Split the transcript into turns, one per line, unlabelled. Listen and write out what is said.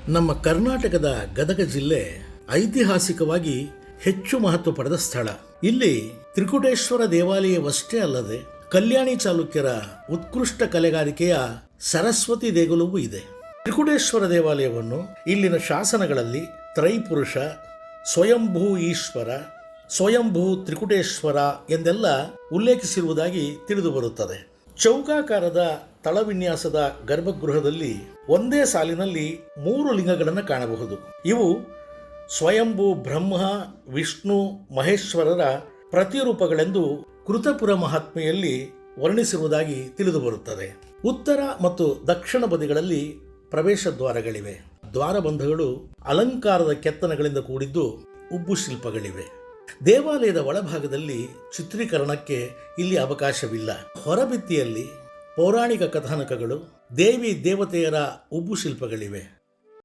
ನಮ್ಮ ಕರ್ನಾಟಕದ ಗದಗ ಜಿಲ್ಲೆ ಐತಿಹಾಸಿಕವಾಗಿ ಹೆಚ್ಚು ಮಹತ್ವ ಪಡೆದ ಸ್ಥಳ. ಇಲ್ಲಿ ತ್ರಿಕುಟೇಶ್ವರ ದೇವಾಲಯವಷ್ಟೇ ಅಲ್ಲದೆ ಕಲ್ಯಾಣಿ ಚಾಲುಕ್ಯರ ಉತ್ಕೃಷ್ಟ ಕಲೆಗಾರಿಕೆಯ ಸರಸ್ವತಿ ದೇಗುಲವೂ ಇದೆ. ತ್ರಿಕುಟೇಶ್ವರ ದೇವಾಲಯವನ್ನು ಇಲ್ಲಿನ ಶಾಸನಗಳಲ್ಲಿ ತ್ರೈಪುರುಷ, ಸ್ವಯಂಭೂ ಈಶ್ವರ, ಸ್ವಯಂಭೂ ತ್ರಿಕುಟೇಶ್ವರ ಎಂದೆಲ್ಲ ಉಲ್ಲೇಖಿಸಿರುವುದಾಗಿ ತಿಳಿದು ಬರುತ್ತದೆ. ಚೌಕಾಕಾರದ ತಳವಿನ್ಯಾಸದ ಗರ್ಭಗೃಹದಲ್ಲಿ ಒಂದೇ ಸಾಲಿನಲ್ಲಿ 3 ಲಿಂಗಗಳನ್ನು ಕಾಣಬಹುದು. ಇವು ಸ್ವಯಂಭೂ ಬ್ರಹ್ಮ, ವಿಷ್ಣು, ಮಹೇಶ್ವರರ ಪ್ರತಿರೂಪಗಳೆಂದು ಕೃತಪುರ ಮಹಾತ್ಮೆಯಲ್ಲಿ ವರ್ಣಿಸಿರುವುದಾಗಿ ತಿಳಿದು ಬರುತ್ತದೆ. ಉತ್ತರ ಮತ್ತು ದಕ್ಷಿಣ ಬದಿಗಳಲ್ಲಿ ಪ್ರವೇಶ ದ್ವಾರಗಳಿವೆ. ದ್ವಾರಬಂಧಗಳು ಅಲಂಕಾರದ ಕೆತ್ತನೆಗಳಿಂದ ಕೂಡಿದ್ದು ಉಬ್ಬು ಶಿಲ್ಪಗಳಿವೆ. ದೇವಾಲಯದ ಒಳಭಾಗದಲ್ಲಿ ಚಿತ್ರೀಕರಣಕ್ಕೆ ಇಲ್ಲಿ ಅವಕಾಶವಿಲ್ಲ. ಹೊರಭಿತ್ತಿಯಲ್ಲಿ ಪೌರಾಣಿಕ ಕಥಾನಕಗಳು, ದೇವಿ ದೇವತೆಯರ ಉಬ್ಬು ಶಿಲ್ಪಗಳಿವೆ.